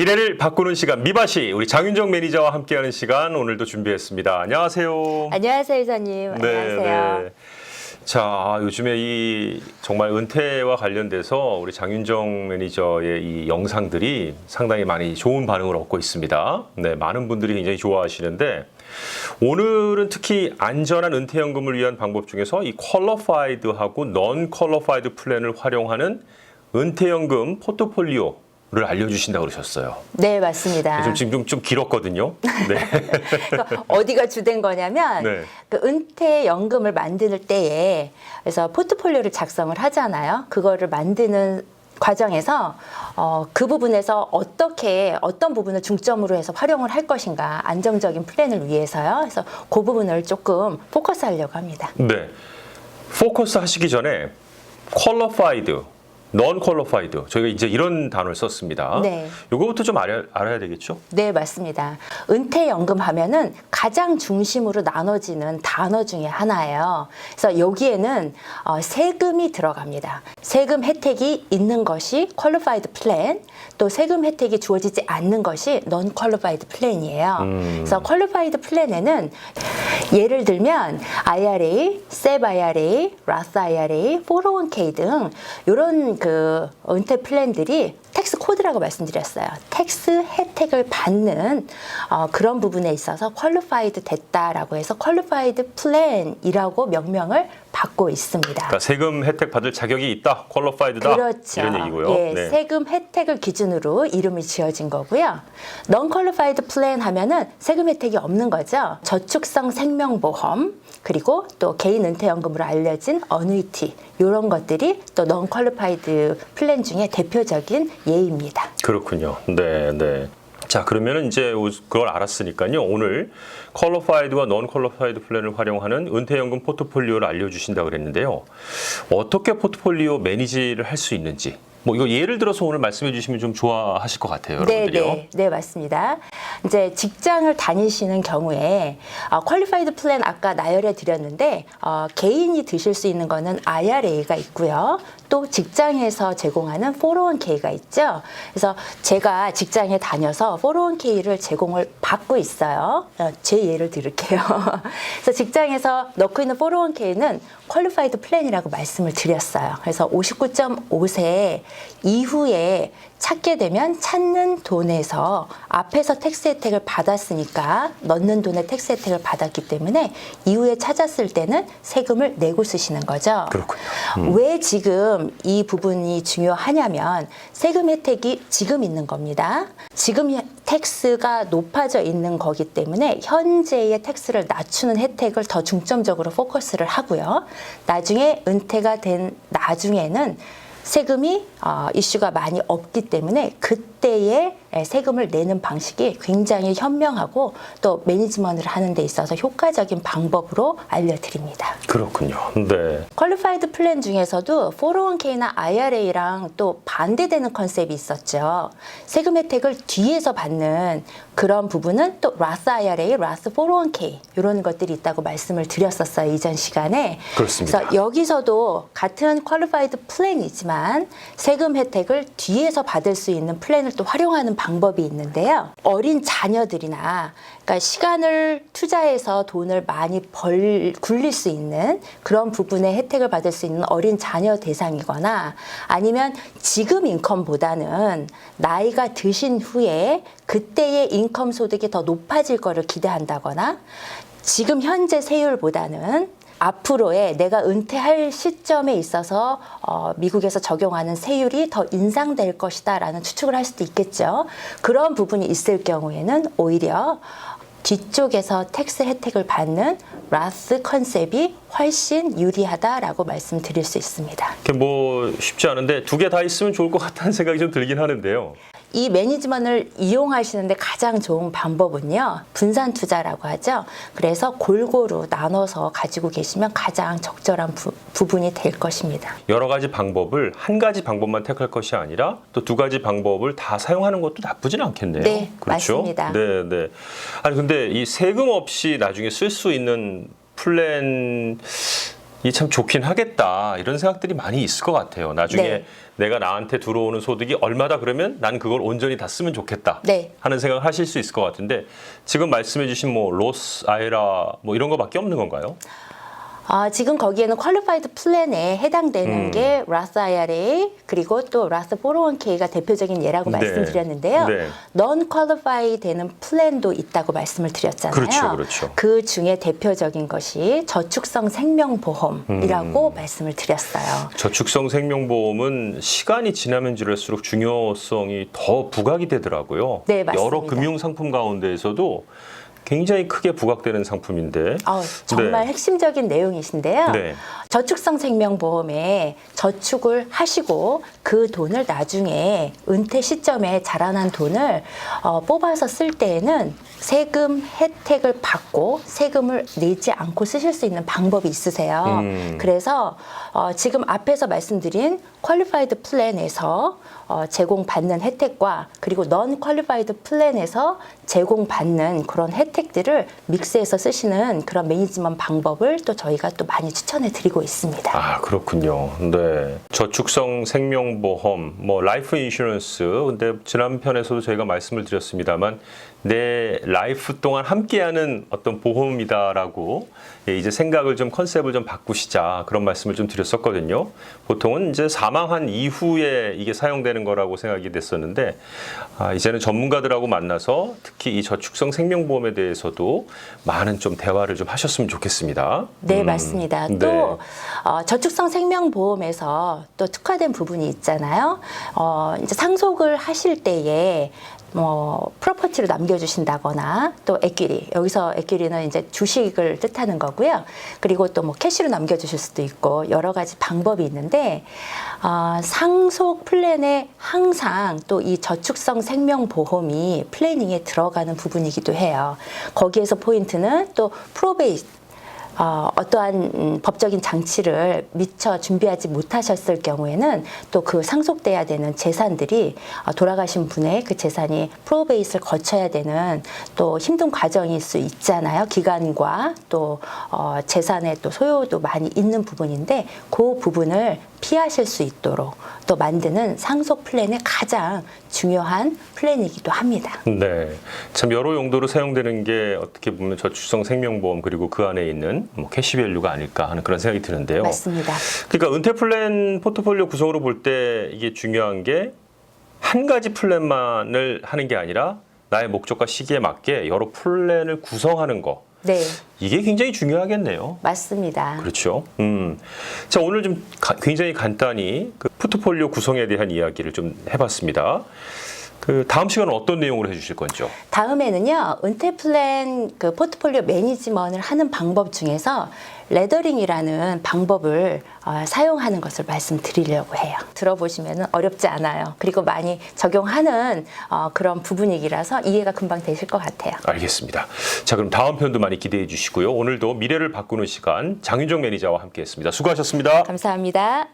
미래를 바꾸는 시간 미바시 우리 장윤정 매니저와 함께하는 시간 오늘도 준비했습니다. 안녕하세요. 안녕하세요, 이사님. 네, 안녕하세요. 네. 자, 요즘에 이 정말 은퇴와 관련돼서 우리 장윤정 매니저의 이 영상들이 상당히 많이 좋은 반응을 얻고 있습니다. 네, 많은 분들이 굉장히 좋아하시는데 오늘은 특히 안전한 은퇴연금을 위한 방법 중에서 이 퀄러파이드하고 넌 퀄러파이드 플랜을 활용하는 은퇴연금 포트폴리오를 알려주신다고 그러셨어요. 네, 맞습니다. 지금 좀 길었거든요. 네. 그러니까 어디가 주된 거냐면 네. 그 은퇴연금을 만들 때에 그래서 포트폴리오를 작성을 하잖아요. 그거를 만드는 과정에서 그 부분에서 어떤 부분을 중점으로 해서 활용을 할 것인가 안정적인 플랜을 위해서요. 그래서 그 부분을 조금 포커스하려고 합니다. 네. 포커스 하시기 전에 퀄러파이드, 넌 퀄러파이드 저희가 이제 이런 단어를 썼습니다. 네. 이거부터 좀 알아야 되겠죠? 네, 맞습니다. 은퇴연금 하면은 가장 중심으로 나눠지는 단어 중에 하나예요. 그래서 여기에는 세금이 들어갑니다. 세금 혜택이 있는 것이 퀄리파이드 플랜, 또 세금 혜택이 주어지지 않는 것이 넌 퀄리파이드 플랜이에요. 그래서 퀄리파이드 플랜에는 예를 들면 IRA, SEP IRA, Roth IRA, 401k 등 이런 그 은퇴 플랜들이 텍스 코드라고 말씀드렸어요. 텍스 혜택을 받는 그런 부분에 있어서 퀄리파이드 됐다라고 해서 퀄리파이드 플랜이라고 명명을 받고 있습니다. 그러니까 세금 혜택 받을 자격이 있다, 퀄러파이드다 그렇죠. 이런 얘기고요. 예, 네. 세금 혜택을 기준으로 이름이 지어진 거고요. non qualified plan 하면은 세금 혜택이 없는 거죠. 저축성 생명보험 그리고 또 개인 은퇴연금으로 알려진 어누이티 이런 것들이 또 non qualified 플랜 중에 대표적인 예입니다. 그렇군요. 네, 네. 자, 그러면은 이제 그걸 알았으니까요. 오늘 퀄러파이드와 넌 퀄러파이드 플랜을 활용하는 은퇴연금 포트폴리오를 알려주신다고 그랬는데요. 어떻게 포트폴리오 매니지를 할 수 있는지 뭐 이거 예를 들어서 오늘 말씀해 주시면 좀 좋아하실 것 같아요, 여러분들이요. 네, 맞습니다. 이제 직장을 다니시는 경우에 퀄리파이드 플랜 아까 나열해 드렸는데 개인이 드실 수 있는 거는 IRA가 있고요. 또 직장에서 제공하는 401k가 있죠. 그래서 제가 직장에 다녀서 401k를 제공을 받고 있어요. 제 예를 들을게요. 그래서 직장에서 넣고 있는 401k는 퀄리파이드 플랜이라고 말씀을 드렸어요. 그래서 59.5세 이후에 찾게 되면 찾는 돈에서 앞에서 텍스 혜택을 받았으니까 넣는 돈에 텍스 혜택을 받았기 때문에 이후에 찾았을 때는 세금을 내고 쓰시는 거죠. 그렇군요. 왜 지금 이 부분이 중요하냐면 세금 혜택이 지금 있는 겁니다. 지금 텍스가 높아져 있는 거기 때문에 현재의 텍스를 낮추는 혜택을 더 중점적으로 포커스를 하고요. 나중에 은퇴가 된 나중에는 세금이 이슈가 많이 없기 때문에 그때의 세금을 내는 방식이 굉장히 현명하고 또 매니지먼트를 하는 데 있어서 효과적인 방법으로 알려드립니다. 그렇군요. 네. 퀄리파이드 플랜 중에서도 401k나 IRA랑 또 반대되는 컨셉이 있었죠. 세금 혜택을 뒤에서 받는 그런 부분은 또 Roth IRA, Roth 401k 이런 것들이 있다고 말씀을 드렸었어요. 이전 시간에. 그렇습니다. 그래서 여기서도 같은 퀄리파이드 플랜이지만 세금 혜택을 뒤에서 받을 수 있는 플랜을 또 활용하는 방법이 있는데요. 어린 자녀들이나 그러니까 시간을 투자해서 돈을 많이 굴릴 수 있는 그런 부분의 혜택을 받을 수 있는 어린 자녀 대상이거나 아니면 지금 인컴보다는 나이가 드신 후에 그때의 인컴 소득이 더 높아질 거를 기대한다거나 지금 현재 세율보다는 앞으로의 내가 은퇴할 시점에 있어서 미국에서 적용하는 세율이 더 인상될 것이다 라는 추측을 할 수도 있겠죠. 그런 부분이 있을 경우에는 오히려 뒤쪽에서 텍스 혜택을 받는 라스 컨셉이 훨씬 유리하다라고 말씀드릴 수 있습니다. 뭐 쉽지 않은데 두 개 다 있으면 좋을 것 같다는 생각이 좀 들긴 하는데요. 이 매니지먼트를 이용하시는데 가장 좋은 방법은요. 분산 투자라고 하죠. 그래서 골고루 나눠서 가지고 계시면 가장 적절한 부분이 될 것입니다. 여러 가지 방법을 한 가지 방법만 택할 것이 아니라 또 두 가지 방법을 다 사용하는 것도 나쁘진 않겠네요. 네, 그렇죠? 맞습니다. 네, 네. 아니 근데 이 세금 없이 나중에 쓸 수 있는 플랜 이게 참 좋긴 하겠다 이런 생각들이 많이 있을 것 같아요. 나중에 네. 내가 나한테 들어오는 소득이 얼마다 그러면 난 그걸 온전히 다 쓰면 좋겠다 네. 하는 생각을 하실 수 있을 것 같은데 지금 말씀해주신 뭐 로스 아이라 뭐 이런 거밖에 없는 건가요? 지금 거기에는 퀄리파이드 플랜에 해당되는 게 라스 IRA 그리고 또 라스 401k가 대표적인 예라고 네. 말씀드렸는데요. 네. 넌 퀄리파이 되는 플랜도 있다고 말씀을 드렸잖아요. 그렇죠, 그렇죠. 그 중에 대표적인 것이 저축성 생명보험이라고 말씀을 드렸어요. 저축성 생명보험은 시간이 지나면 지날수록 중요성이 더 부각이 되더라고요. 네, 맞습니다. 여러 금융상품 가운데에서도 굉장히 크게 부각되는 상품인데. 정말 네. 핵심적인 내용이신데요. 네. 저축성 생명보험에 저축을 하시고 그 돈을 나중에 은퇴 시점에 자라난 돈을 뽑아서 쓸 때에는 세금 혜택을 받고 세금을 내지 않고 쓰실 수 있는 방법이 있으세요. 그래서 지금 앞에서 말씀드린 퀄리파이드 플랜에서 제공받는 혜택과 그리고 넌 퀄리파이드 플랜에서 제공받는 그런 혜택들을 믹스해서 쓰시는 그런 매니지먼트 방법을 또 저희가 또 많이 추천해 드리고 있습니다. 아, 그렇군요. 네. 저축성 생명보험, 뭐 라이프 인슈런스. 근데 지난 편에서도 저희가 말씀을 드렸습니다만 내 라이프 동안 함께하는 어떤 보험이다라고 이제 생각을 좀 컨셉을 좀 바꾸시자 그런 말씀을 좀 드렸었거든요. 보통은 이제 사망한 이후에 이게 사용되는 거라고 생각이 됐었는데 이제는 전문가들하고 만나서 특히 이 저축성 생명보험에 대해서도 많은 좀 대화를 좀 하셨으면 좋겠습니다. 네, 맞습니다. 네. 또 저축성 생명보험에서 또 특화된 부분이 있잖아요. 이제 상속을 하실 때에 프로퍼티를 남겨주신다거나 또 에퀴리, 여기서 에퀴리는 이제 주식을 뜻하는 거고요. 그리고 또 뭐 캐시로 남겨주실 수도 있고 여러 가지 방법이 있는데 상속 플랜에 항상 또 이 저축성 생명보험이 플래닝에 들어가는 부분이기도 해요. 거기에서 포인트는 또 프로베이스 어떠한 법적인 장치를 미처 준비하지 못하셨을 경우에는 또 그 상속돼야 되는 재산들이 돌아가신 분의 그 재산이 프로베이스를 거쳐야 되는 또 힘든 과정일 수 있잖아요. 기간과 또 재산의 또 소요도 많이 있는 부분인데 그 부분을 피하실 수 있도록 또 만드는 상속 플랜의 가장 중요한 플랜이기도 합니다. 네, 참 여러 용도로 사용되는 게 어떻게 보면 저축성 생명보험 그리고 그 안에 있는 뭐 캐시밸류가 아닐까 하는 그런 생각이 드는데요. 맞습니다. 그러니까 은퇴 플랜 포트폴리오 구성으로 볼 때 이게 중요한 게 한 가지 플랜만을 하는 게 아니라 나의 목적과 시기에 맞게 여러 플랜을 구성하는 거. 네, 이게 굉장히 중요하겠네요. 맞습니다. 그렇죠. 자, 오늘 좀 굉장히 간단히 그 포트폴리오 구성에 대한 이야기를 좀 해봤습니다. 그 다음 시간은 어떤 내용으로 해주실 건지요? 다음에는요, 은퇴 플랜 그 포트폴리오 매니지먼트를 하는 방법 중에서 레더링이라는 방법을 사용하는 것을 말씀드리려고 해요. 들어보시면 어렵지 않아요. 그리고 많이 적용하는 그런 부분이라서 이해가 금방 되실 것 같아요. 알겠습니다. 자, 그럼 다음 편도 많이 기대해 주시고요. 오늘도 미래를 바꾸는 시간 장윤정 매니저와 함께했습니다. 수고하셨습니다. 감사합니다.